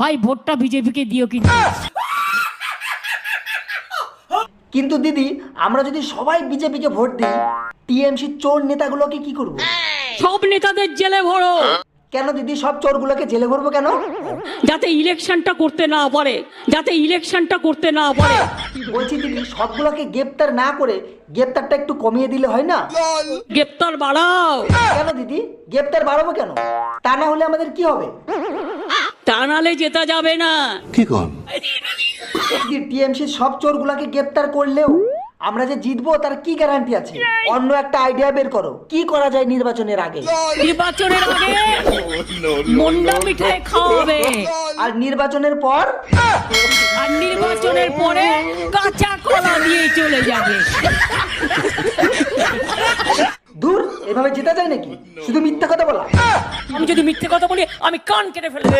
ভাই ভোটটা বিজেপিকে দিও কিন্তু। কিন্তু দিদি, আমরা যদি সবাই বিজেপিকে ভোট দিই, টিএমসি চোর নেতাগুলোকে কি করব? সব নেতাদের জেলে ভরো, কেন দিদি, সব চোরগুলোকে জেলে ভরবো কেন? যাতে ইলেকশনটা করতে না পারে, যাতে ইলেকশনটা করতে না পারে। বলছি দিদি, সবগুলোকে গ্রেপ্তার না করে গ্রেপ্তারটা একটু কমিয়ে দিলে হয় না? গ্রেপ্তার বাড়াও। কেন দিদি, গ্রেপ্তার বাড়াবো কেন? তা না হলে আমাদের কি হবে? তা নালে জেতা যাবে না। দিদি, টিএমসি সব চোরগুলোকে গ্রেপ্তার করলেও আমরা যে জিতবো তার কি গ্যারান্টি আছে? অন্য একটা আইডিয়া বের করো, কি করা যায় নির্বাচনের আগে? নির্বাচনের আগে মন্ডা মিঠাই খাওয়াবে, আর নির্বাচনের পর? আর নির্বাচনের পরে কাঁচা কলা দিয়ে চলে যাবে। দূর, এভাবে জেতা যায় নাকি? শুধু মিথ্যা কথা বলা। আমি যদি মিথ্যে কথা বলি আমি কান কেটে ফেলবো।